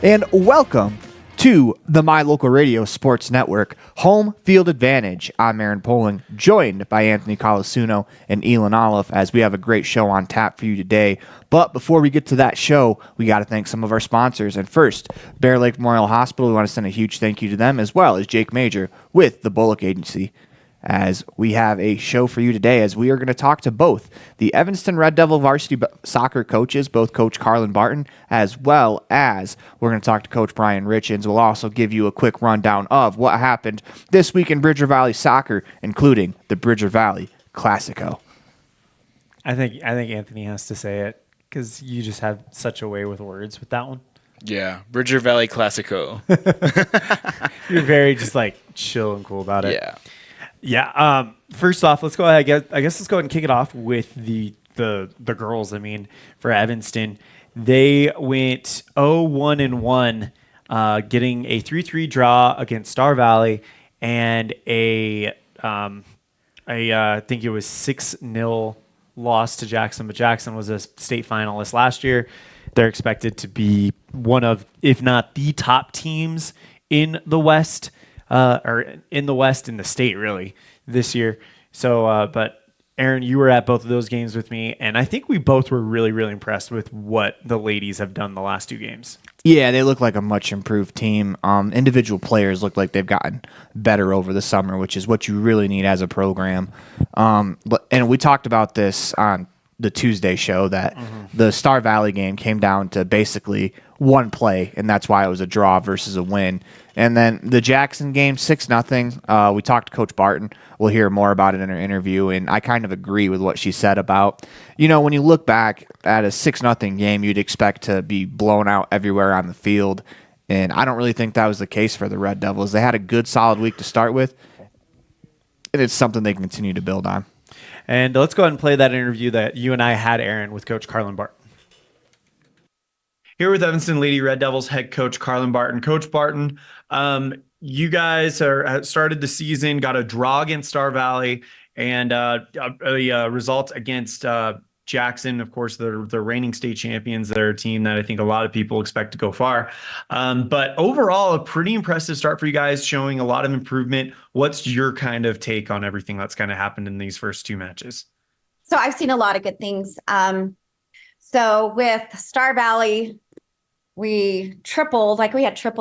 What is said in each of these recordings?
and welcome to the My Local Radio Sports Network Homefield Advantage. I'm Aaron Poling, joined by Anthony Colasuno and Elon Olive, as we have a great show on tap for you today. But before we get to that show, we got to thank some of our sponsors. And first, Bear Lake Memorial Hospital. We want to send a huge thank you to them, as well as Jake Major with the Bullock Agency, as we have a show for you today, as we are going to talk to both the Evanston Red Devil varsity soccer coaches, both Coach Carlin Barton, as well as we're going to talk to Coach Brian Richens. We'll also give you a quick rundown of what happened this week in Bridger Valley soccer, including the Bridger Valley Classico. I think Anthony has to say it, because you just have such a way with words with that one. Yeah, Bridger Valley Classico. You're very just like chill and cool about it. Yeah. Yeah. First off, let's go ahead. I guess let's go ahead and kick it off with the girls. I mean, for Evanston, they went 0-1-1, getting a 3-3 draw against Star Valley and I think it was 6-0 loss to Jackson. But Jackson was a state finalist last year. They're expected to be one of, if not the top teams in the West. Or in the West, in the state, really, this year. So, but Aaron, you were at both of those games with me, and I think we both were really, really impressed with what the ladies have done the last two games. Yeah, they look like a much improved team. Individual players look like they've gotten better over the summer, which is what you really need as a program. And we talked about this on the Tuesday show, that the Star Valley game came down to basically one play, and that's why it was a draw versus a win. And then the Jackson game, 6-0. We talked to Coach Barton. We'll hear more about it in her interview, and I kind of agree with what she said about, when you look back at a 6-0 game, you'd expect to be blown out everywhere on the field, and I don't really think that was the case for the Red Devils. They had a good, solid week to start with, and it's something they can continue to build on. And let's go ahead and play that interview that you and I had, Aaron, with Coach Carlin Barton. Here with Evanston Lady Red Devils head coach Carlin Barton. Coach Barton, you guys started the season, got a draw against Star Valley, and a result against Jackson. Of course, the reigning state champions. They're a team that I think a lot of people expect to go far. But overall, a pretty impressive start for you guys, showing a lot of improvement. What's your kind of take on everything that's kind of happened in these first two matches? So I've seen a lot of good things. So with Star Valley, we had triple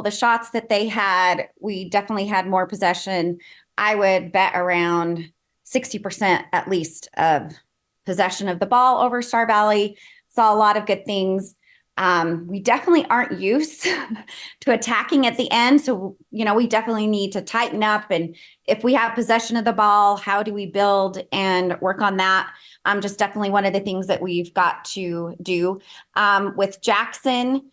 the shots that they had. We definitely had more possession. I would bet around 60% at least of possession of the ball over Star Valley. Saw a lot of good things. We definitely aren't used to attacking at the end. So, we definitely need to tighten up. And if we have possession of the ball, how do we build and work on that? Just definitely one of the things that we've got to do. With Jackson,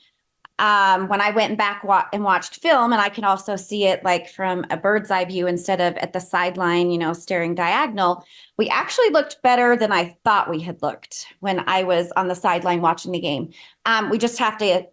when I went back and watched film, and I can also see it like from a bird's eye view instead of at the sideline, staring diagonal, we actually looked better than I thought we had looked when I was on the sideline watching the game. We just have to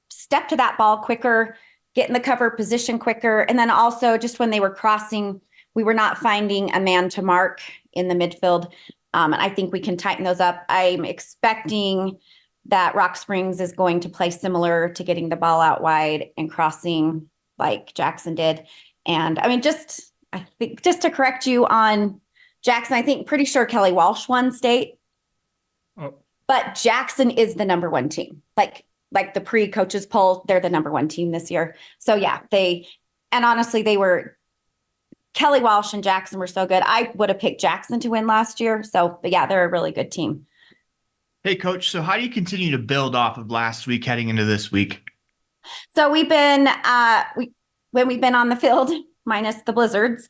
step to that ball quicker, get in the cover position quicker. And then also just when they were crossing, we were not finding a man to mark in the midfield. And I think we can tighten those up. I'm expecting that Rock Springs is going to play similar to getting the ball out wide and crossing like Jackson did. And I think just to correct you on Jackson, pretty sure Kelly Walsh won state, but Jackson is the number one team. Like the pre-coaches poll, they're the number one team this year. So yeah, Kelly Walsh and Jackson were so good. I would have picked Jackson to win last year. So, but yeah, they're a really good team. Hey, Coach, so how do you continue to build off of last week heading into this week? So we've been, when we've been on the field, minus the blizzards,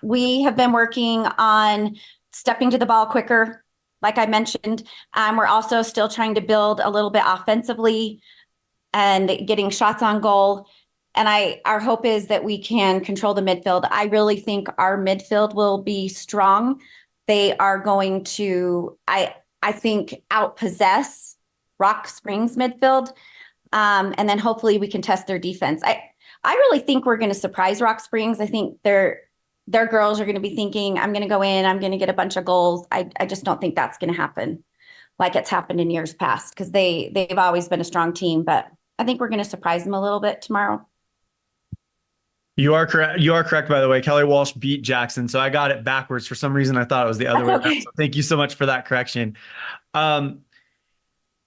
we have been working on stepping to the ball quicker, like I mentioned. We're also still trying to build a little bit offensively and getting shots on goal. And our hope is that we can control the midfield. I really think our midfield will be strong. They are going to, I think, outpossess Rock Springs midfield. And then hopefully we can test their defense. I really think we're going to surprise Rock Springs. I think their girls are going to be thinking, I'm going to go in, I'm going to get a bunch of goals. I just don't think that's going to happen like it's happened in years past, because they've always been a strong team. But I think we're going to surprise them a little bit tomorrow. You are correct. You are correct, by the way. Kelly Walsh beat Jackson, so I got it backwards. For some reason, I thought it was the other way That's around. okay. So thank you so much for that correction.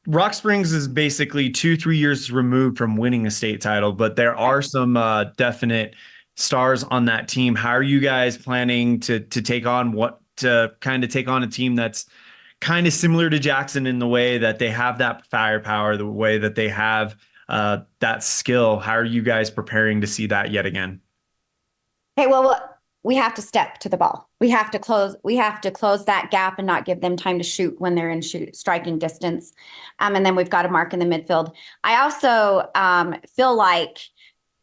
Rock Springs is basically 2-3 years removed from winning a state title, but there are some definite stars on that team. How are you guys planning to take on a team that's kind of similar to Jackson in the way that they have that firepower, the way that they have that skill? How are you guys preparing to see that yet again? Hey, well, we have to step to the ball. We have to close that gap and not give them time to shoot when they're in striking distance. And then we've got to mark in the midfield. I also feel like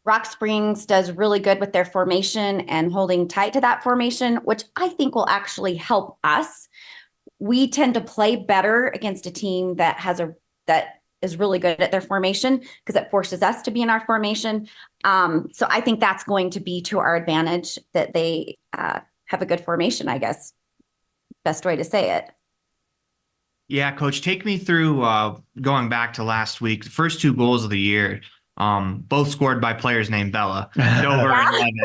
Rock Springs does really good with their formation and holding tight to that formation, which I think will actually help us. We tend to play better against a team that is really good at their formation because it forces us to be in our formation. So I think that's going to be to our advantage that they have a good formation, I guess. Best way to say it. Yeah, Coach, take me through going back to last week. The first 2 goals of the year, both scored by players named Bella, Dover and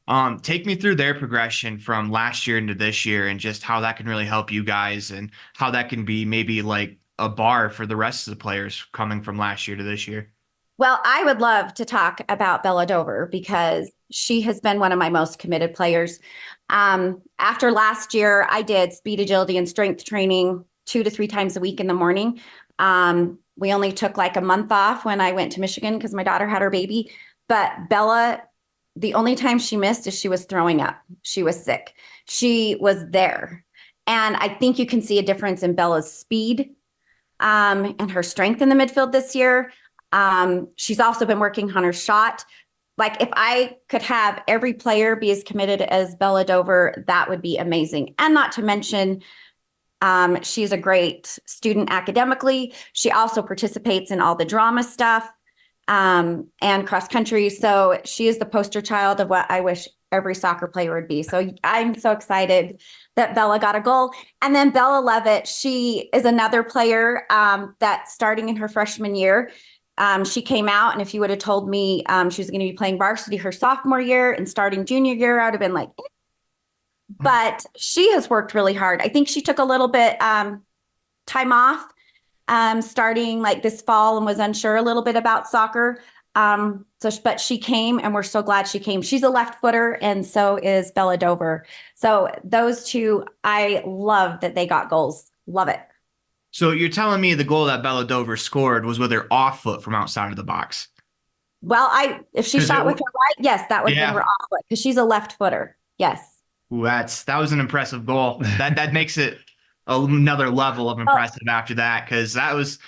Levitt. Take me through their progression from last year into this year and just how that can really help you guys and how that can be maybe like a bar for the rest of the players coming from last year to this year. Well, I would love to talk about Bella Dover because she has been one of my most committed players. After last year, I did speed, agility, and strength training 2 to 3 times a week in the morning. We only took like a month off when I went to Michigan because my daughter had her baby. But Bella, the only time she missed is she was throwing up. She was sick. She was there. And I think you can see a difference in Bella's speed and her strength in the midfield this year. She's also been working on her shot. Like if I could have every player be as committed as Bella Dover, that would be amazing. And not to mention, she's a great student academically. She also participates in all the drama stuff and cross country. So she is the poster child of what I wish every soccer player would be. So I'm so excited that Bella got a goal. And then Bella Levitt, she is another player that's starting in her freshman year. She came out, and if you would have told me she was going to be playing varsity her sophomore year and starting junior year, I would have been like, eh. But she has worked really hard. I think she took a little bit time off starting like this fall and was unsure a little bit about soccer. But she came, and we're so glad she came. She's a left footer, and so is Bella Dover. So those two, I love that they got goals. Love it. So you're telling me the goal that Bella Dover scored was with her off foot from outside of the box? Well, if she shot with her right, yes, that would have been her off foot because she's a left footer. Yes. Ooh, that was an impressive goal. That makes it another level of impressive after that, because that was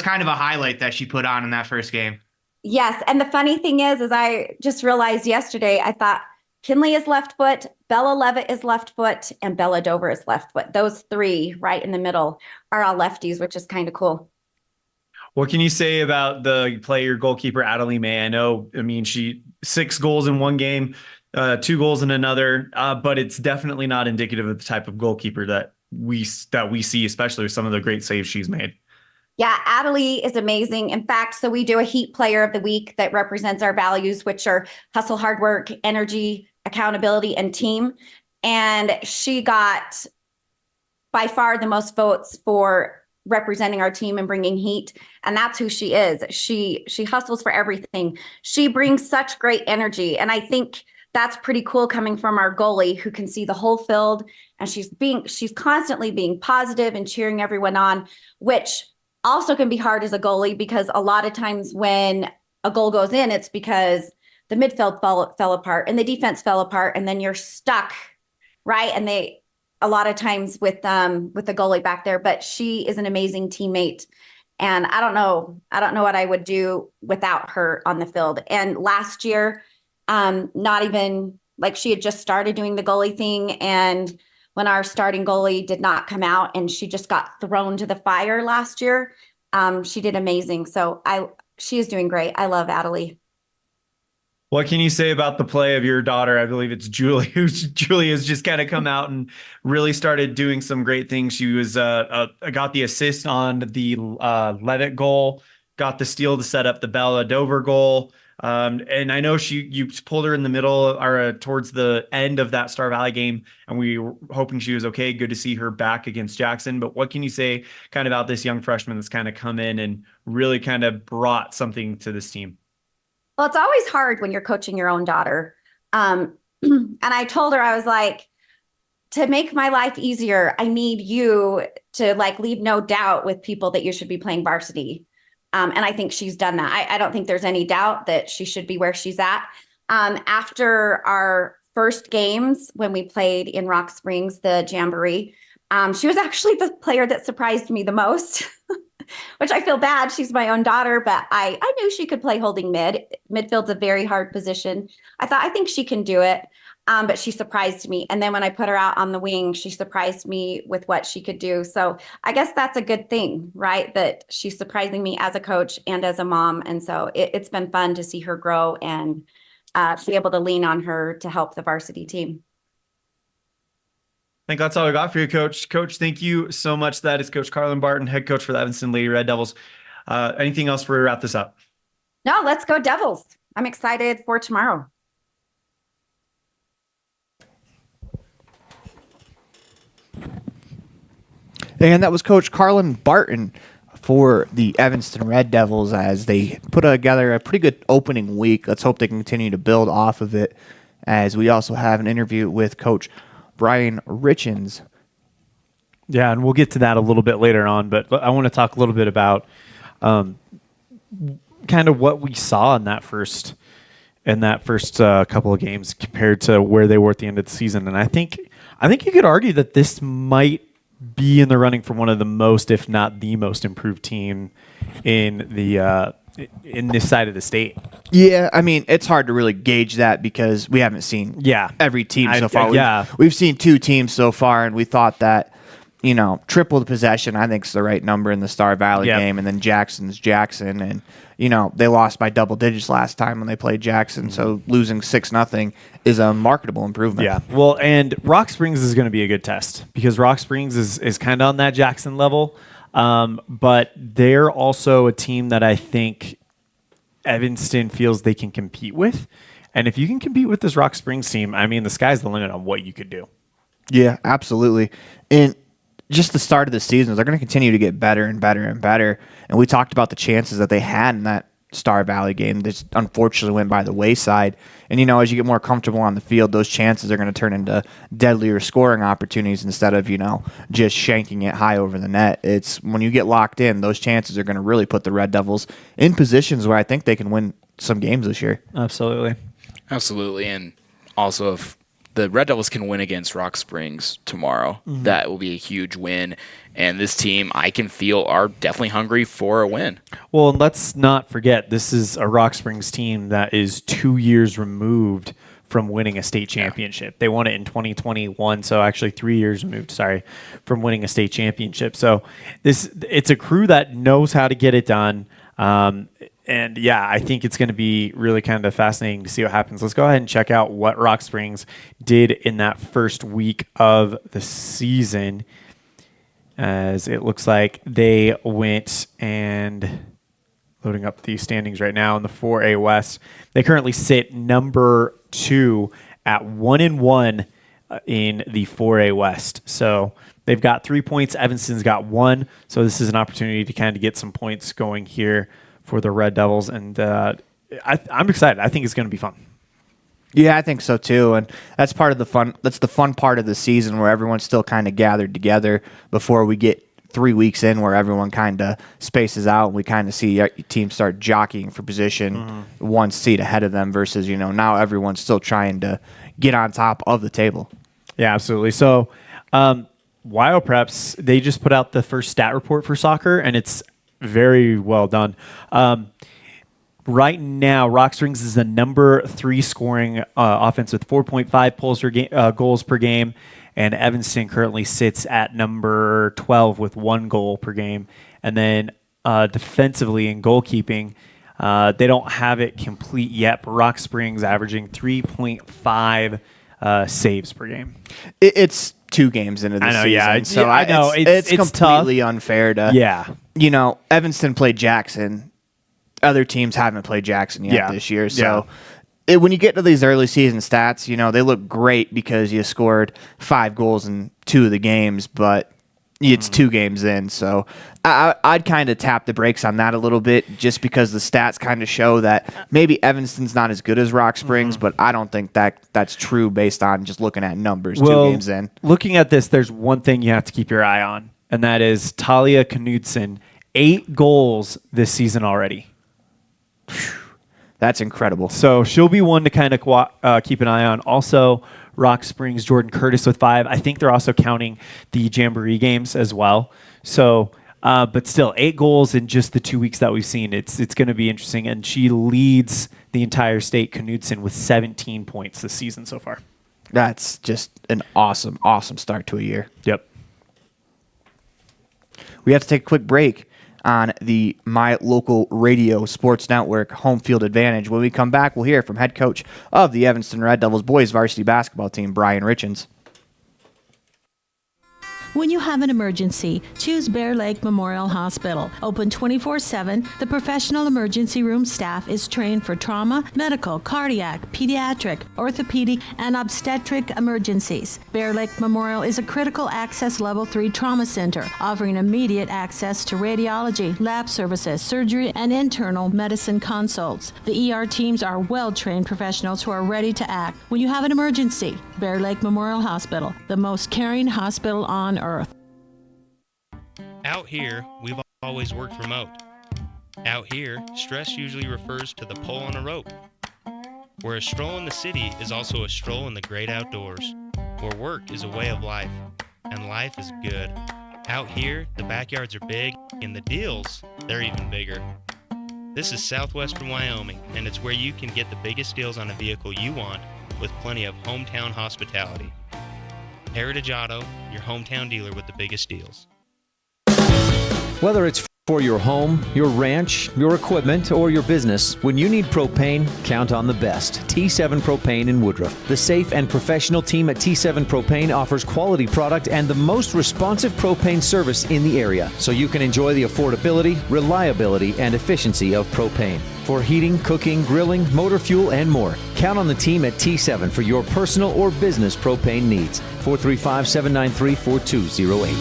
kind of a highlight that she put on in that first game. Yes, and the funny thing is I just realized yesterday, I thought Kinley is left foot, Bella Levitt is left foot, and Bella Dover is left foot. Those 3 right in the middle are all lefties, which is kind of cool. What can you say about the player goalkeeper, Adelie May? I mean, she 6 goals in one game, 2 goals in another, but it's definitely not indicative of the type of goalkeeper that we see, especially with some of the great saves she's made. Yeah, Adelie is amazing. In fact, so we do a Heat Player of the Week that represents our values, which are hustle, hard work, energy, accountability, and team. And she got by far the most votes for representing our team and bringing heat. And that's who she is. She hustles for everything. She brings such great energy. And I think that's pretty cool coming from our goalie who can see the whole field. And she's constantly being positive and cheering everyone on, which also can be hard as a goalie because a lot of times when a goal goes in, it's because the midfield fell apart and the defense fell apart, and then you're stuck, right? And a lot of times with the goalie back there, but she is an amazing teammate, and I don't know what I would do without her on the field. And last year, not even like she had just started doing the goalie thing, and when our starting goalie did not come out and she just got thrown to the fire last year, she did amazing. So she is doing great. I love Adelie. What can you say about the play of your daughter? I believe it's Julie. Julie has just kind of come out and really started doing some great things. She was got the assist on the Levitt goal. got the steal to set up the Bella Dover goal. And I know you pulled her in the middle or towards the end of that Star Valley game, and we were hoping she was okay. Good to see her back against Jackson. But what can you say kind of about this young freshman that's kind of come in and really kind of brought something to this team? Well, it's always hard when you're coaching your own daughter. And I told her, I was like, to make my life easier, I need you to like leave no doubt with people that you should be playing varsity. And I think she's done that. I don't think there's any doubt that she should be where she's at. After our first games, when we played in Rock Springs, the Jamboree, she was actually the player that surprised me the most, which I feel bad. She's my own daughter, but I knew she could play holding mid. Midfield's a very hard position. I think she can do it. But she surprised me. And then when I put her out on the wing, she surprised me with what she could do. So I guess that's a good thing, right? That she's surprising me as a coach and as a mom. And so it's been fun to see her grow and be able to lean on her to help the varsity team. I think that's all we got for you, Coach. Coach, thank you so much. That is Coach Carlin Barton, head coach for the Evanston Lady Red Devils. Anything else before we wrap this up? No, let's go Devils. I'm excited for tomorrow. And that was Coach Carlin Barton for the Evanston Red Devils as they put together a pretty good opening week. Let's hope they can continue to build off of it, as we also have an interview with Coach Brian Richens. Yeah, and we'll get to that a little bit later on, but I want to talk a little bit about kind of what we saw in that first couple of games compared to where they were at the end of the season. And I think you could argue that this might be in the running for one of the most, if not the most improved team in this side of the state. Yeah, I mean, it's hard to really gauge that because we haven't seen every team so far. We've seen 2 teams so far, and we thought that, triple the possession, I think, is the right number in the Star Valley game, and then Jackson's Jackson. And, they lost by double digits last time when they played Jackson, so losing 6-0 is a marketable improvement. Yeah, well, and Rock Springs is going to be a good test because Rock Springs is kind of on that Jackson level, but they're also a team that I think Evanston feels they can compete with. And if you can compete with this Rock Springs team, I mean, the sky's the limit on what you could do. Yeah, absolutely. And just the start of the season, they're going to continue to get better and better and better. And we talked about the chances that they had in that Star Valley game that unfortunately went by the wayside. And, as you get more comfortable on the field, those chances are going to turn into deadlier scoring opportunities instead of, just shanking it high over the net. It's when you get locked in, those chances are going to really put the Red Devils in positions where I think they can win some games this year. Absolutely. And also, if the Red Devils can win against Rock Springs tomorrow, that will be a huge win. And this team, I can feel, are definitely hungry for a win. Well, let's not forget, this is a Rock Springs team that is 2 years removed from winning a state championship. They won it in 2021, so actually 3 years removed, from winning a state championship. So it's a crew that knows how to get it done. And yeah, I think it's going to be really kind of fascinating to see what happens. Let's go ahead and check out what Rock Springs did in that first week of the season, as it looks like they went and loading up the standings right now in the 4A West. They currently sit number 2 at 1-1 in the 4A West. So they've got 3 points. Evanston's got 1. So this is an opportunity to kind of get some points going here for the Red Devils, and I'm excited. I think it's going to be fun. Yeah, I think so too, and that's part of the fun. That's the fun part of the season where everyone's still kind of gathered together before we get 3 weeks in, where everyone kind of spaces out and we kind of see teams start jockeying for position, one seat ahead of them versus now everyone's still trying to get on top of the table. Yeah, absolutely. So, WyoPreps, they just put out the first stat report for soccer, and it's very well done. Right now, Rock Springs is the number 3 scoring offense with 4.5 goals per game, and Evanston currently sits at number 12 with 1 goal per game. And then defensively in goalkeeping, they don't have it complete yet, but Rock Springs averaging 3.5 saves per game. It's 2 games into the season. I know. It's completely tough. Unfair to. Evanston played Jackson other teams haven't played Jackson yet this year. So Yeah. when you get to these early season stats, they look great because you scored 5 goals in 2 of the games, but it's 2 games in. So I'd kind of tap the brakes on that a little bit just because the stats kind of show that maybe Evanston's not as good as Rock Springs, but I don't think that's true based on just looking at numbers 2 games in. Looking at this, there's one thing you have to keep your eye on, and that is Talia Knudsen, 8 goals this season already. That's incredible. So she'll be one to kind of keep an eye on. Also, Rock Springs, Jordan Curtis with 5. I think they're also counting the Jamboree games as well. So, but still, 8 goals in just the 2 weeks that we've seen. It's going to be interesting. And she leads the entire state, Knudsen, with 17 points this season so far. That's just an awesome, awesome start to a year. Yep. We have to take a quick break on the My Local Radio Sports Network Homefield Advantage. When we come back, we'll hear from head coach of the Evanston Red Devils boys varsity basketball team, Brian Richens. When you have an emergency, choose Bear Lake Memorial Hospital. Open 24/7, the professional emergency room staff is trained for trauma, medical, cardiac, pediatric, orthopedic, and obstetric emergencies. Bear Lake Memorial is a critical access level 3 trauma center, offering immediate access to radiology, lab services, surgery, and internal medicine consults. The ER teams are well-trained professionals who are ready to act. When you have an emergency, Bear Lake Memorial Hospital, the most caring hospital on earth. Out here, we've always worked remote. Out here, stress usually refers to the pull on a rope. Where a stroll in the city is also a stroll in the great outdoors. Where work is a way of life, and life is good. Out here, the backyards are big, and the deals, they're even bigger. This is southwestern Wyoming, and it's where you can get the biggest deals on a vehicle you want with plenty of hometown hospitality. Heritage Auto, your hometown dealer with the biggest deals. Whether it's for your home, your ranch, your equipment, or your business, when you need propane, count on the best. T7 Propane in Woodruff. The safe and professional team at T7 Propane offers quality product and the most responsive propane service in the area, so you can enjoy the affordability, reliability, and efficiency of propane. For heating, cooking, grilling, motor fuel, and more, count on the team at T7 for your personal or business propane needs. 435-793-4208.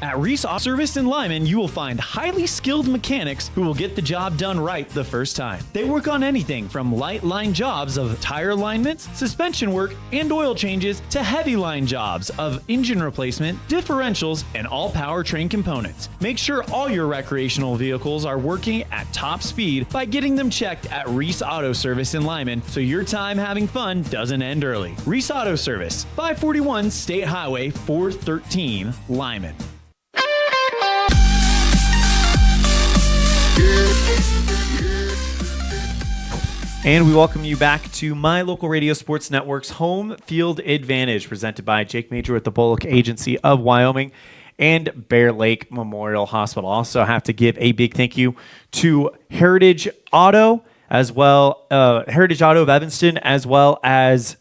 At Reese Auto Service in Lyman, you will find highly skilled mechanics who will get the job done right the first time. They work on anything from light line jobs of tire alignments, suspension work, and oil changes to heavy line jobs of engine replacement, differentials, and all powertrain components. Make sure all your recreational vehicles are working at top speed by getting them checked at Reese Auto Service in Lyman so your time having fun doesn't end early. Reese Auto Service, 541 State Highway 413, Lyman. And we welcome you back to My Local Radio Sports Network's Home Field Advantage, presented by Jake Major with the Bullock Agency of Wyoming and Bear Lake Memorial Hospital. Also have to give a big thank you to Heritage Auto as well, Heritage Auto of Evanston, as well as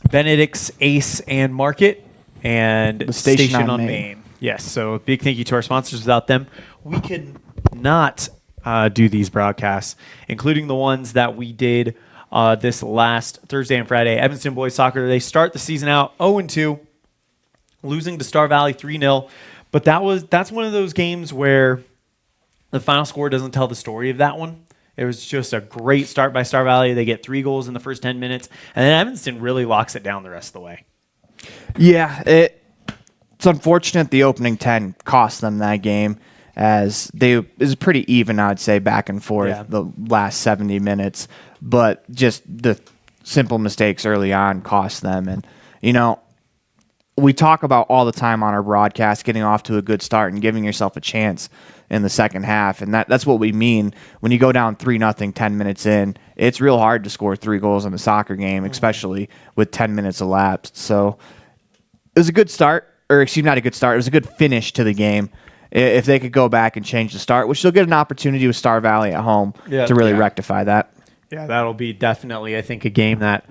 Benedict's Ace and Market and The Station on Main. Yes, so a big thank you to our sponsors. Without them, we could not do these broadcasts, including the ones that we did this last Thursday and Friday. Evanston boys soccer, they start the season out 0-2, losing to Star Valley 3-0. But that's one of those games where the final score doesn't tell the story of that one. It was just a great start by Star Valley. They get 3 goals in the first 10 minutes, and then Evanston really locks it down the rest of the way. Yeah, it's unfortunate the opening 10 cost them that game, as it was pretty even, I'd say, back and forth the last 70 minutes. But just the simple mistakes early on cost them. And, we talk about all the time on our broadcast getting off to a good start and giving yourself a chance in the second half. And that's what we mean. When you go down 3-0 10 minutes in, it's real hard to score 3 goals in a soccer game, especially with 10 minutes elapsed. So it was a good start, or excuse me, not a good start. It was a good finish to the game. If they could go back and change the start, which they'll get an opportunity with Star Valley at home to really rectify that. Yeah, that'll be definitely, I think, a game that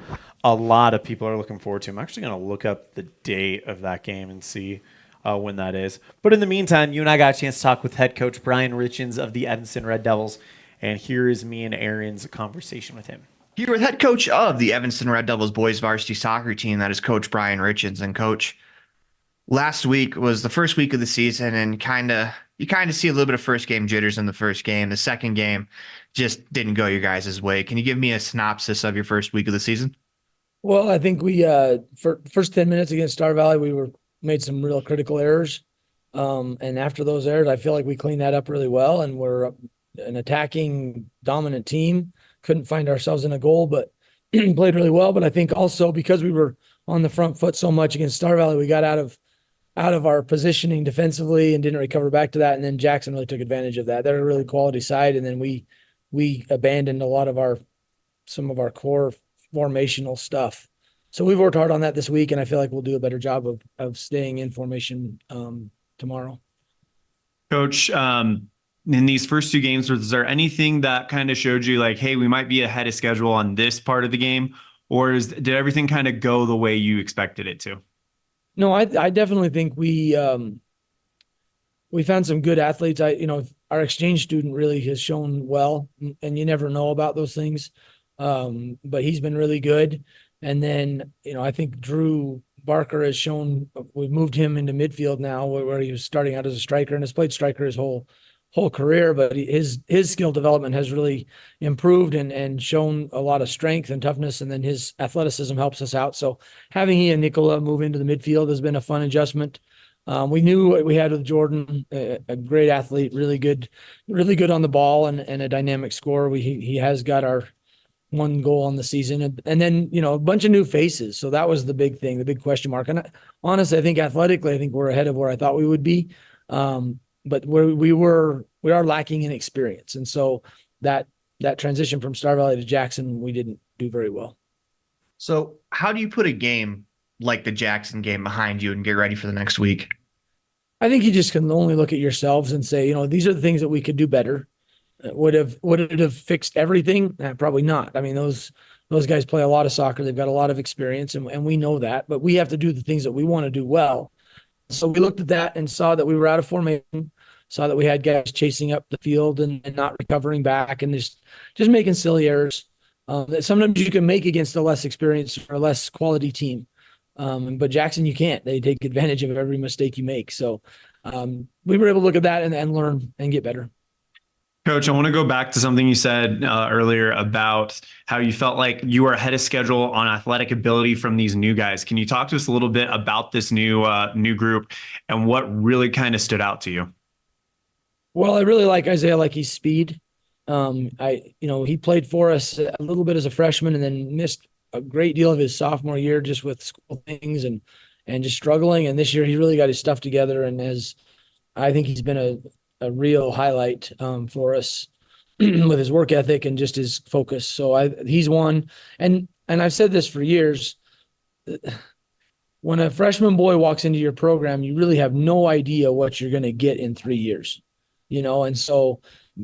a lot of people are looking forward to. I'm actually going to look up the date of that game and see when that is. But in the meantime, you and I got a chance to talk with head coach Brian Richens of the Evanston Red Devils, and here is me and Aaron's conversation with him. Here with head coach of the Evanston Red Devils boys varsity soccer team, that is Coach Brian Richens. And Coach, last week was the first week of the season, and you kind of see a little bit of first game jitters in the first game. The second game just didn't go your guys' way. Can you give me a synopsis of your first week of the season? Well, I think we for first 10 minutes against Star Valley, we made some real critical errors. And after those errors, I feel like we cleaned that up really well, and we're an attacking dominant team. Couldn't find ourselves in a goal, but played really well. But I think also because we were on the front foot so much against Star Valley, we got out of our positioning defensively and didn't recover back to that. And then Jackson really took advantage of that. They're a really quality side. And then we abandoned a lot of some of our core formational stuff. So we've worked hard on that this week, and I feel like we'll do a better job of staying in formation tomorrow. Coach, in these first two games, was there anything that kind of showed you like, hey, we might be ahead of schedule on this part of the game, or did everything kind of go the way you expected it to? No, I definitely think we found some good athletes. Our exchange student really has shown well, and you never know about those things. But he's been really good. And then, I think Drew Barker has shown, we've moved him into midfield now where he was starting out as a striker and has played striker his whole career, but his skill development has really improved and shown a lot of strength and toughness. And then his athleticism helps us out. So having he and Nicola move into the midfield has been a fun adjustment. We knew what we had with Jordan, a great athlete, really good on the ball and a dynamic scorer. He has got our one goal on the season, and then, a bunch of new faces. So that was the big thing, the big question mark. And honestly, I think athletically, I think we're ahead of where I thought we would be. But we are lacking in experience. And so that transition from Star Valley to Jackson, we didn't do very well. So how do you put a game like the Jackson game behind you and get ready for the next week? I think you just can only look at yourselves and say, these are the things that we could do better. Would it have fixed everything? Probably not. I mean, those guys play a lot of soccer. They've got a lot of experience, and we know that, but we have to do the things that we want to do well. So we looked at that and saw that we were out of formation, saw that we had guys chasing up the field and not recovering back and just making silly errors that sometimes you can make against a less experienced or less quality team. But Jackson, you can't. They take advantage of every mistake you make. So we were able to look at that and learn and get better. Coach, I want to go back to something you said earlier about how you felt like you were ahead of schedule on athletic ability from these new guys. Can you talk to us a little bit about this new group and what really kind of stood out to you? Well, I really like Isaiah, like his speed. He played for us a little bit as a freshman and then missed a great deal of his sophomore year just with school things and just struggling. And this year he really got his stuff together, and I think he's been a real highlight for us with his work ethic and just his focus. So he's one. And I've said this for years. When a freshman boy walks into your program, you really have no idea what you're going to get in 3 years, and so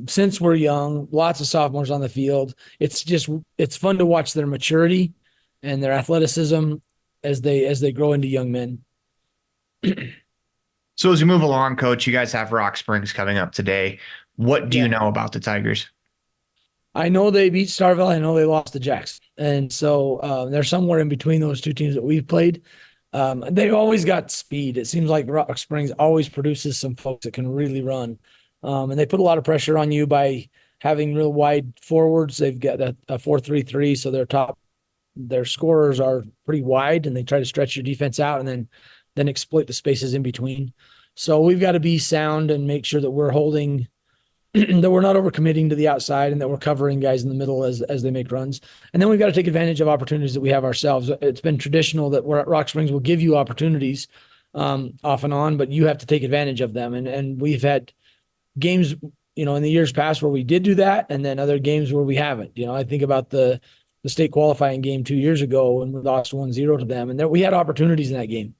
since we're young, lots of sophomores on the field, it's fun to watch their maturity and their athleticism as they grow into young men. So as we move along, Coach, you guys have Rock Springs coming up today. What do you know about the Tigers? I know they beat Star Valley. I know they lost to Jackson. And so they're somewhere in between those two teams that we've played. They've always got speed. It seems like Rock Springs always produces some folks that can really run. And they put a lot of pressure on you by having real wide forwards. They've got a 4-3-3, so their scorers are pretty wide, and they try to stretch your defense out and then exploit the spaces in between. So we've got to be sound and make sure that we're holding, that we're not overcommitting to the outside and that we're covering guys in the middle as they make runs. And then we've got to take advantage of opportunities that we have ourselves. It's been traditional that we're at Rock Springs will give you opportunities off and on, but you have to take advantage of them. And we've had games, in the years past where we did do that, and then other games where we haven't. I think about the state qualifying game 2 years ago when we lost 1-0 to them, and we had opportunities in that game.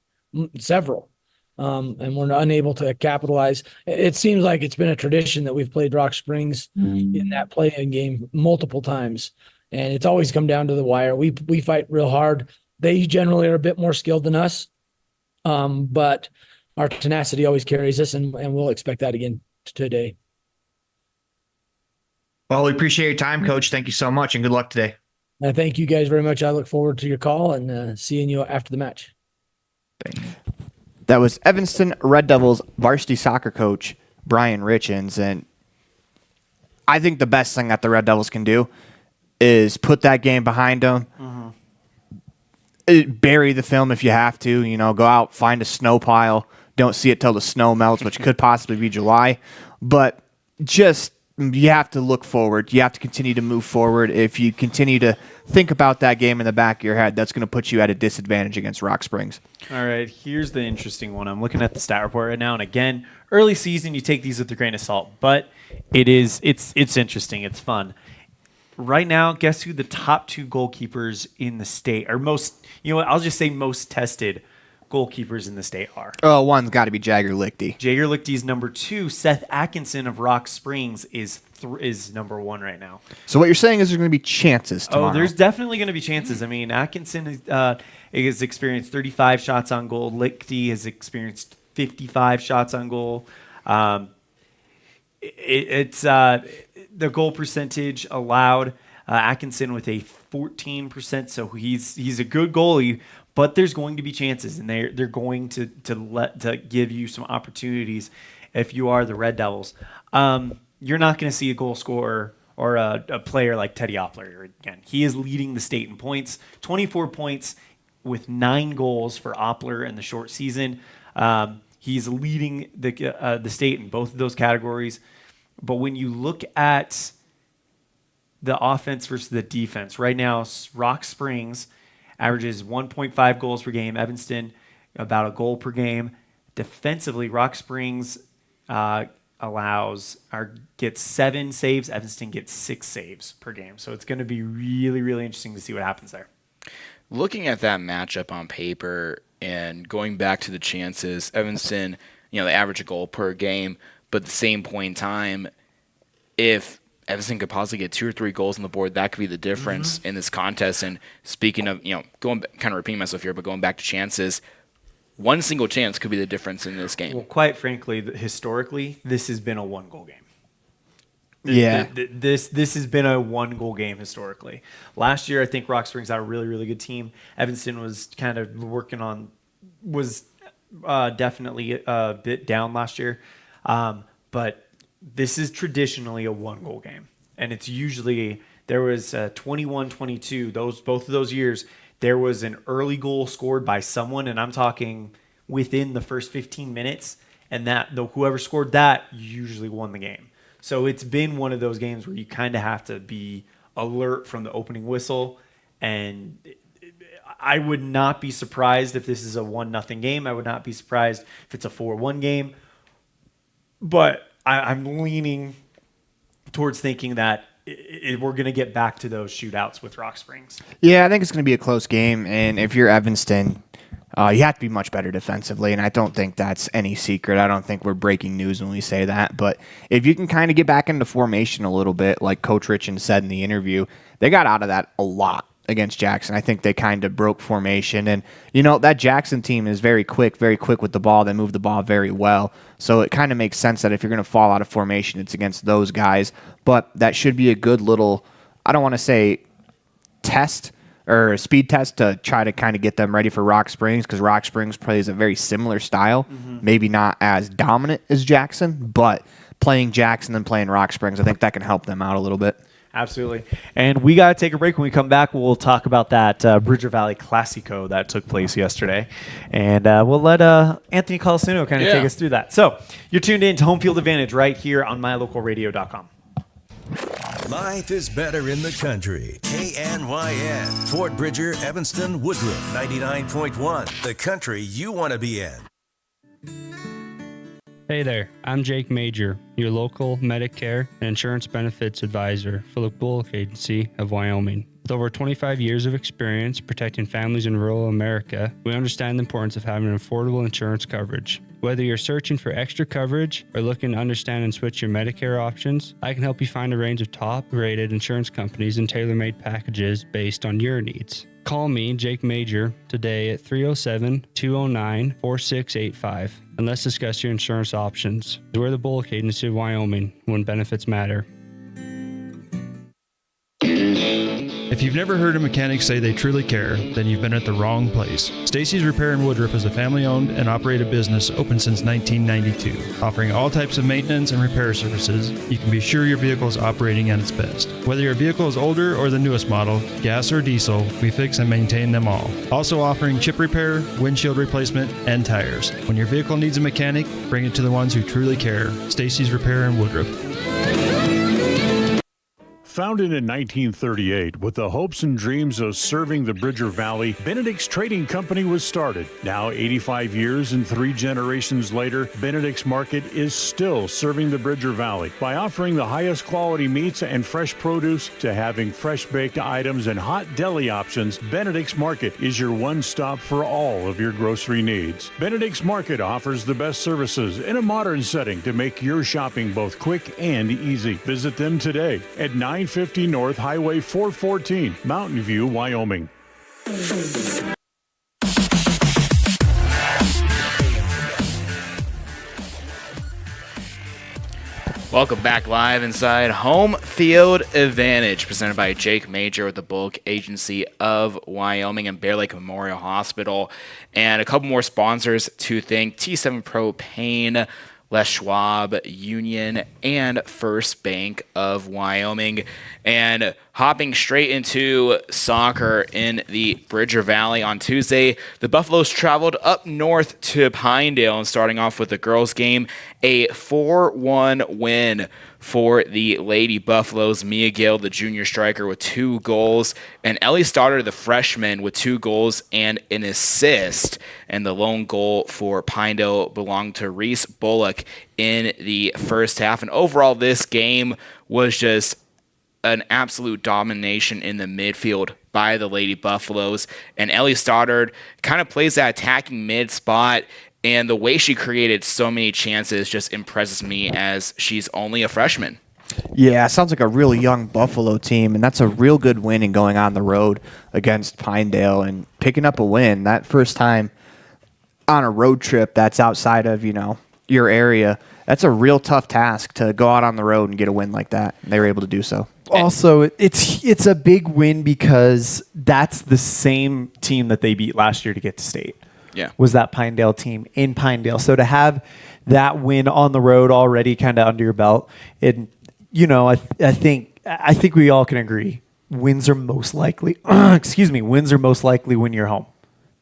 Several, and we're unable to capitalize. It seems like it's been a tradition that we've played Rock Springs in that playing game multiple times, and it's always come down to the wire. We fight real hard. They generally are a bit more skilled than us, but our tenacity always carries us, and we'll expect that again today. Well, we appreciate your time, Coach. Thank you so much, and good luck today. Thank you guys very much. I look forward to your call and seeing you after the match. That was Evanston Red Devils varsity soccer coach Brian Richens, and I think the best thing that the Red Devils can do is put that game behind them. Bury the film if you have to. Go out, find a snow pile. Don't see it till the snow melts, which could possibly be July. But just you have to look forward. You have to continue to move forward. If you continue to think about that game in the back of your head, that's going to put you at a disadvantage against Rock Springs. All right, here's the interesting one. I'm looking at the stat report right now, and again, early season, you take these with a grain of salt, but it's interesting. It's fun. Right now, guess who the top 2 goalkeepers in the state, or most, I'll just say most tested goalkeepers in the state are. Oh, one's got to be Jagger Lichty. Jagger Lichty's number 2. Seth Atkinson of Rock Springs is number 1 right now. So what you're saying is there's going to be chances tomorrow. Oh, there's definitely going to be chances. I mean, Atkinson has experienced 35 shots on goal. Lichty has experienced 55 shots on goal. It's the goal percentage allowed. Atkinson with a 14%, so he's a good goalie. But there's going to be chances, and they're going to give you some opportunities if you are the Red Devils. You're not going to see a goal scorer or a player like Teddy Oppler again. He is leading the state in points, 24 points with 9 goals for Oppler in the short season. He's leading the state in both of those categories. But when you look at the offense versus the defense, right now Rock Springs averages 1.5 goals per game. Evanston, about a goal per game. Defensively, Rock Springs gets 7 saves. Evanston gets 6 saves per game. So it's going to be really, really interesting to see what happens there. Looking at that matchup on paper and going back to the chances, Evanston, they average a goal per game, but at the same point in time, if Evanston could possibly get 2 or 3 goals on the board, that could be the difference in this contest. And speaking of, kind of repeating myself here, but going back to chances, one single chance could be the difference in this game. Well, quite frankly, historically, this has been a 1-goal game. Yeah. This has been a 1-goal game historically. Last year, I think Rock Springs had a really, really good team. Evanston was kind of was definitely a bit down last year. But this is traditionally a 1-goal game. And it's usually, there was 21-22, both of those years, there was an early goal scored by someone, and I'm talking within the first 15 minutes, and whoever scored that usually won the game. So it's been one of those games where you kind of have to be alert from the opening whistle, and I would not be surprised if this is a 1-0 game. I would not be surprised if it's a 4-1 game. But I'm leaning towards thinking that we're going to get back to those shootouts with Rock Springs. Yeah, I think it's going to be a close game, and if you're Evanston, you have to be much better defensively, and I don't think that's any secret. I don't think we're breaking news when we say that, but if you can kind of get back into formation a little bit, like Coach Richens said in the interview, they got out of that a lot against Jackson. I think they kind of broke formation, and that Jackson team is very quick with the ball. They move the ball very well, so it kind of makes sense that if you're going to fall out of formation, it's against those guys. But that should be a good little, I don't want to say test or a speed test to try to kind of get them ready for Rock Springs, because Rock Springs plays a very similar style, maybe not as dominant as Jackson, but playing Jackson and playing Rock Springs, I think that can help them out a little bit. Absolutely. And we got to take a break. When we come back, we'll talk about that Bridger Valley Classico that took place yesterday. And we'll let Anthony Colasino kind of take us through that. So you're tuned in to Homefield Advantage right here on mylocalradio.com. Life is better in the country. KNYN. Fort Bridger, Evanston, Woodruff. 99.1. The country you want to be in. Hey there, I'm Jake Major, your local Medicare and insurance benefits advisor for the Bullock Agency of Wyoming. With over 25 years of experience protecting families in rural America, we understand the importance of having affordable insurance coverage. Whether you're searching for extra coverage or looking to understand and switch your Medicare options, I can help you find a range of top-rated insurance companies and tailor-made packages based on your needs. Call me, Jake Major, today at 307-209-4685 and let's discuss your insurance options. We're the Bullock Agency of Wyoming when benefits matter. If you've never heard a mechanic say they truly care, then you've been at the wrong place. Stacy's Repair in Woodruff is a family-owned and operated business open since 1992. Offering all types of maintenance and repair services, you can be sure your vehicle is operating at its best. Whether your vehicle is older or the newest model, gas or diesel, we fix and maintain them all. Also offering chip repair, windshield replacement, and tires. When your vehicle needs a mechanic, bring it to the ones who truly care. Stacy's Repair in Woodruff. Founded in 1938 with the hopes and dreams of serving the Bridger Valley, Benedict's Trading Company was started. Now 85 years and 3 generations later, Benedict's Market is still serving the Bridger Valley by offering the highest quality meats and fresh produce to having fresh baked items and hot deli options. Benedict's Market is your one-stop for all of your grocery needs. Benedict's Market offers the best services in a modern setting to make your shopping both quick and easy. Visit them today at 950 North Highway 414, Mountain View, Wyoming. Welcome back live inside Homefield Advantage, presented by Jake Major with the Bullock Agency of Wyoming and Bear Lake Memorial Hospital. And a couple more sponsors to thank: T7 Propane, Les Schwab, Union, and First Bank of Wyoming. And hopping straight into soccer in the Bridger Valley on Tuesday, the Buffaloes traveled up north to Pinedale, and starting off with the girls' game, a 4-1 win for the Lady Buffaloes. Mia Gill, the junior striker, with 2 goals, and Ellie Stoddard, the freshman, with 2 goals and an assist. And the lone goal for Pinedale belonged to Reese Bullock in the first half. And overall, this game was just an absolute domination in the midfield by the Lady Buffaloes. And Ellie Stoddard kind of plays that attacking mid spot, and the way she created so many chances just impresses me, as she's only a freshman. Yeah, sounds like a really young Buffalo team, and that's a real good win in going on the road against Pinedale and picking up a win. That first time on a road trip that's outside of, your area, that's a real tough task to go out on the road and get a win like that. And they were able to do so. Also, it's a big win because that's the same team that they beat last year to get to state. Yeah. Was that Pinedale team in Pinedale. So to have that win on the road already kind of under your belt, I think we all can agree wins are most likely wins are most likely when you're home.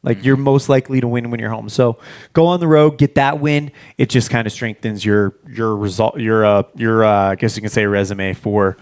Like, you're most likely to win when you're home. So go on the road, get that win. It just kind of strengthens your result, I guess you can say, resume for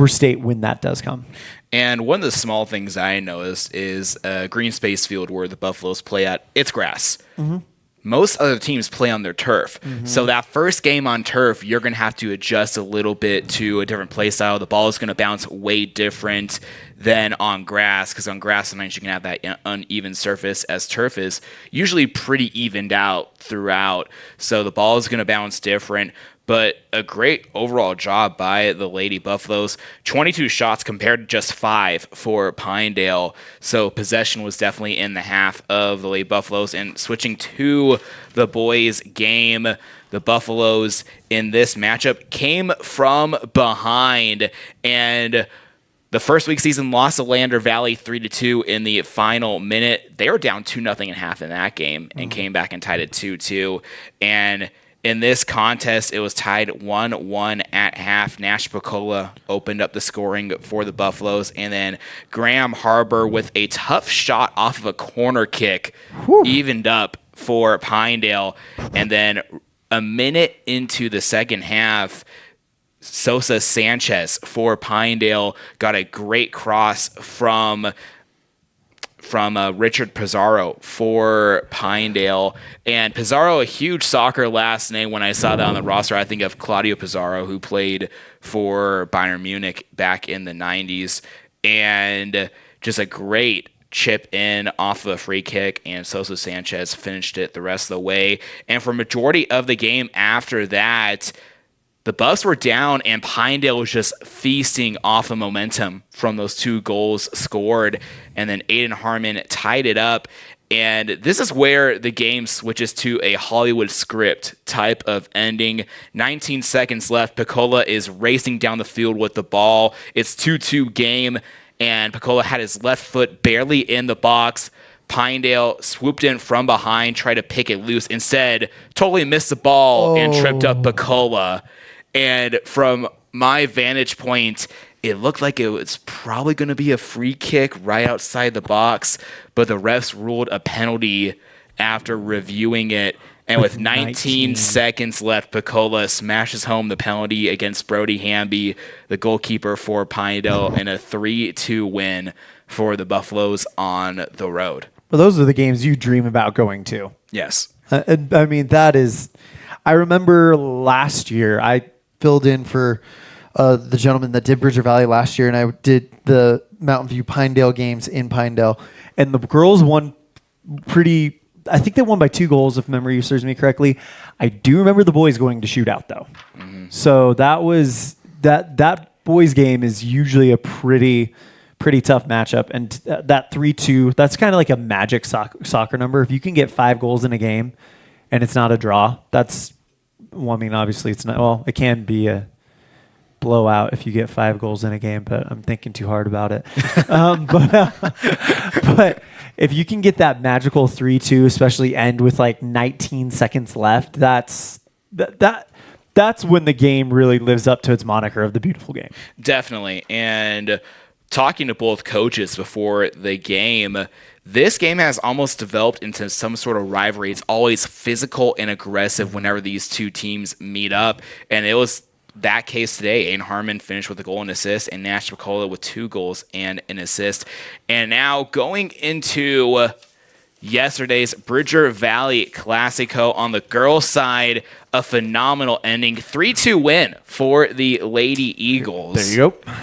state when that does come. And one of the small things I noticed is a green space field where the Buffaloes play at. It's grass. Mm-hmm. Most other teams play on their turf. Mm-hmm. So that first game on turf, you're going to have to adjust a little bit to a different play style. The ball is going to bounce way different than on grass, because on grass sometimes you can have that uneven surface, as turf is usually pretty evened out throughout. So the ball is going to bounce different. But a great overall job by the Lady Buffaloes. 22 shots compared to just 5 for Pinedale. So possession was definitely in the half of the Lady Buffaloes. And switching to the boys' game, the Buffaloes in this matchup came from behind. And the first week season lost to Lander Valley 3-2 in the final minute. They were down 2-0 in half in that game and came back and tied it 2-2. And in this contest, it was tied 1-1 at half. Nash Picola opened up the scoring for the Buffaloes, and then Graham Harbor with a tough shot off of a corner kick evened up for Pinedale. And then a minute into the second half, Sosa Sanchez for Pinedale got a great cross from Richard Pizarro for Pinedale. And Pizarro, a huge soccer last name. When I saw that on the roster, I think of Claudio Pizarro, who played for Bayern Munich back in the 90s. And just a great chip in off of a free kick, and Sosa Sanchez finished it the rest of the way. And for majority of the game after that, the Buffs were down, and Pinedale was just feasting off the momentum from those 2 goals scored. And then Aiden Harmon tied it up. And this is where the game switches to a Hollywood script type of ending. 19 seconds left. Picola is racing down the field with the ball. It's 2-2 game, and Picola had his left foot barely in the box. Pinedale swooped in from behind, tried to pick it loose. Instead, totally missed the ball and tripped up Picola. And from my vantage point, it looked like it was probably going to be a free kick right outside the box, but the refs ruled a penalty after reviewing it. And with 19 seconds left, Picola smashes home the penalty against Brody Hamby, the goalkeeper for Pinedale, in a 3-2 win for the Buffaloes on the road. Well, those are the games you dream about going to. Yes. I mean, that is... I remember last year, I filled in for the gentleman that did Bridger Valley last year, and I did the Mountain View Pinedale games in Pinedale. And the girls won pretty... I think they won by 2 goals, if memory serves me correctly. I do remember the boys going to shootout, though. Mm-hmm. So that was... That boys game is usually a pretty tough matchup. And that 3-2, that's kind of like a magic soccer number. If you can get 5 goals in a game and it's not a draw, that's... Well, I mean, obviously it's not... Well, it can be a blowout if you get 5 goals in a game, but I'm thinking too hard about it. But if you can get that magical 3-2, especially end with like 19 seconds left, that's when the game really lives up to its moniker of the beautiful game. Definitely. And talking to both coaches before the game, this game has almost developed into some sort of rivalry. It's always physical and aggressive whenever these 2 teams meet up. And it was that case today. Aiden Harmon finished with a goal and assist, and Nash Picola with 2 goals and an assist. And now going into yesterday's Bridger Valley Classico on the girls' side, a phenomenal ending. 3-2 win for the Lady Eagles. There you go.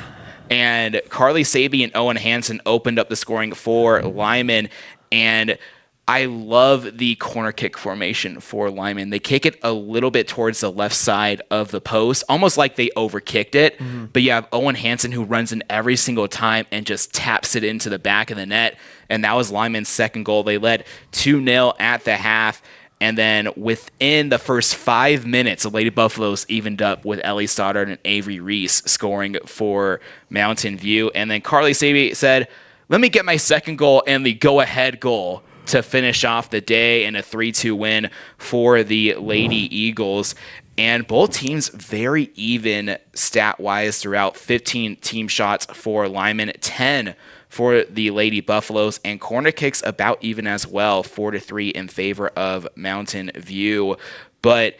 And Carly Saby and Owen Hansen opened up the scoring for Lyman. And I love the corner kick formation for Lyman. They kick it a little bit towards the left side of the post, almost like they overkicked it. Mm-hmm. But you have Owen Hansen who runs in every single time and just taps it into the back of the net. And that was Lyman's second goal. They led 2-0 at the half. And then within the first 5 minutes, the Lady Buffaloes evened up with Ellie Stoddard and Avery Reese scoring for Mountain View. And then Carly Saby said, let me get my second goal and the go-ahead goal to finish off the day in a 3-2 win for the Lady Eagles. And both teams very even stat-wise throughout. 15 team shots for Lyman, 10 for the Lady Buffaloes, and corner kicks about even as well, 4-3 in favor of Mountain View. But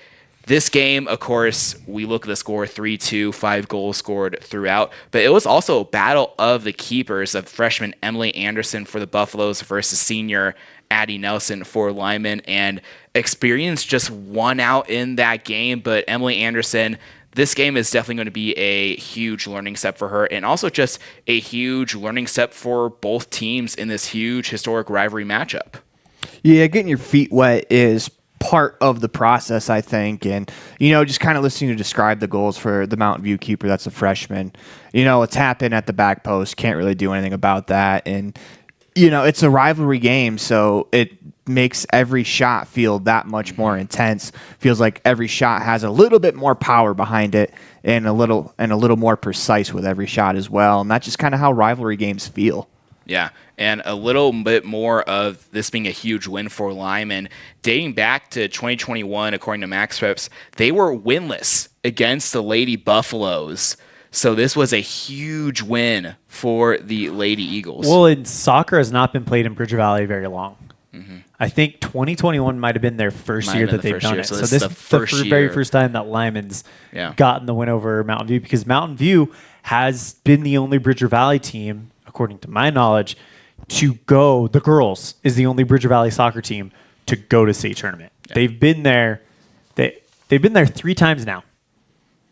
this game, of course, we look at the score 3-2, 5 goals scored throughout. But it was also a battle of the keepers of freshman Emily Anderson for the Buffaloes versus senior Addie Nelson for Lyman. And experience just won out in that game. But Emily Anderson, this game is definitely going to be a huge learning step for her, and also just a huge learning step for both teams in this huge historic rivalry matchup. Yeah, getting your feet wet is part of the process, I think. And, just kind of listening to describe the goals for the Mountain View keeper, that's a freshman. A tap in at the back post, can't really do anything about that. And, it's a rivalry game, so it makes every shot feel that much more intense. Feels like every shot has a little bit more power behind it, and a little more precise with every shot as well. And that's just kind of how rivalry games feel. Yeah, and a little bit more of this being a huge win for Lyman. Dating back to 2021, according to Max Preps, they were winless against the Lady Buffaloes. So this was a huge win for the Lady Eagles. Well, and soccer has not been played in Bridger Valley very long. Mm-hmm. I think 2021 might have been their first year that they've done it. So this is the very first time that Lyman's gotten the win over Mountain View, because Mountain View has been the only Bridger Valley team, according to my knowledge, to go. The girls is the only Bridger Valley soccer team to go to state tournament. Yeah. They've been there. They've been there 3 times now.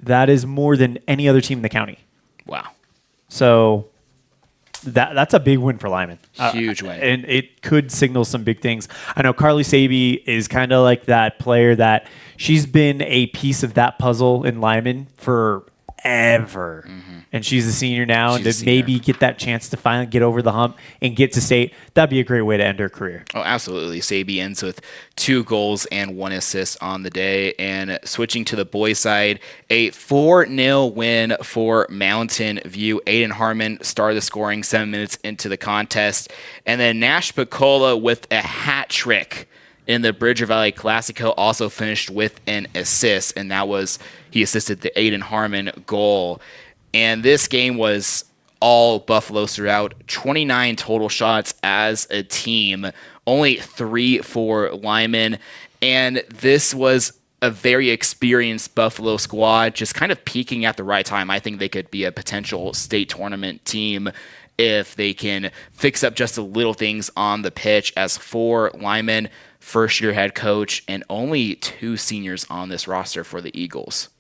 That is more than any other team in the county. Wow. So that's a big win for Lyman. Huge win. And it could signal some big things. I know Carly Sabe is kind of like that player that she's been a piece of that puzzle in Lyman forever. And she's a senior now, and to maybe get that chance to finally get over the hump and get to state, that'd be a great way to end her career. Oh, absolutely. Sabe ends with 2 goals and 1 assist on the day. And switching to the boys' side, a 4-0 win for Mountain View. Aiden Harmon started the scoring 7 minutes into the contest. And then Nash Picola with a hat trick in the Bridger Valley Classico, also finished with an assist, and that was, he assisted the Aiden Harmon goal. And this game was all Buffaloes throughout. 29 total shots as a team, only 3 for Lyman. And this was a very experienced Buffalo squad, just kind of peaking at the right time. I think they could be a potential state tournament team if they can fix up just the little things on the pitch. As for Lyman, first-year head coach, and only 2 seniors on this roster for the Eagles.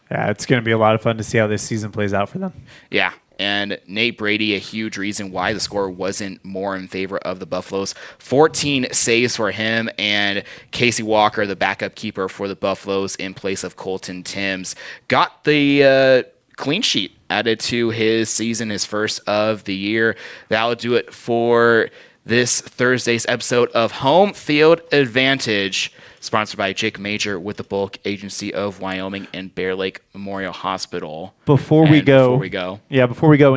Yeah, it's going to be a lot of fun to see how this season plays out for them. Yeah, and Nate Brady, a huge reason why the score wasn't more in favor of the Buffaloes. 14 saves for him, and Casey Walker, the backup keeper for the Buffaloes in place of Colton Timms, got the clean sheet added to his season, his first of the year. That'll do it for this Thursday's episode of Home Field Advantage, sponsored by Jake Major with the Bullock Agency of Wyoming and Bear Lake Memorial Hospital. Before we go, we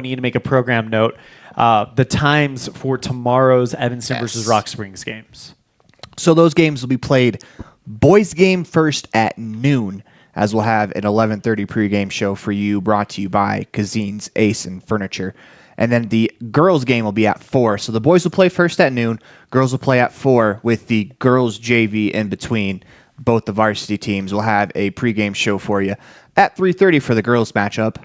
need to make a program note. The times for tomorrow's Evanston versus Rock Springs games. So those games will be played boys game first at noon, as we'll have an 11:30 pregame show for you, brought to you by Kazine's Ace and Furniture. And then the girls game will be at 4. So the boys will play first at noon. Girls will play at 4 with the girls JV in between. Both the varsity teams will have a pregame show for you at 3:30 for the girls matchup.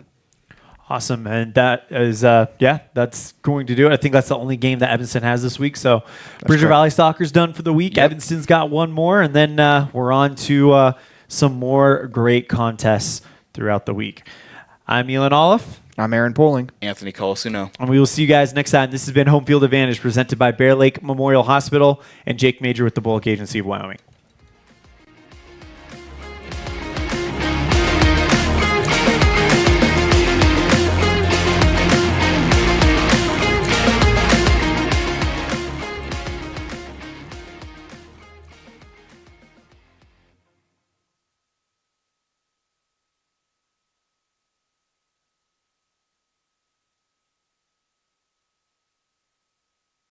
Awesome. And that is, that's going to do it. I think that's the only game that Evanston has this week. So Bridger Valley Soccer's done for the week. Yep. Evanston's got one more. And then we're on to some more great contests throughout the week. I'm Elon Olive. I'm Aaron Poling. Anthony Colasuno. And we will see you guys next time. This has been Home Field Advantage presented by Bear Lake Memorial Hospital and Jake Major with the Bullock Agency of Wyoming.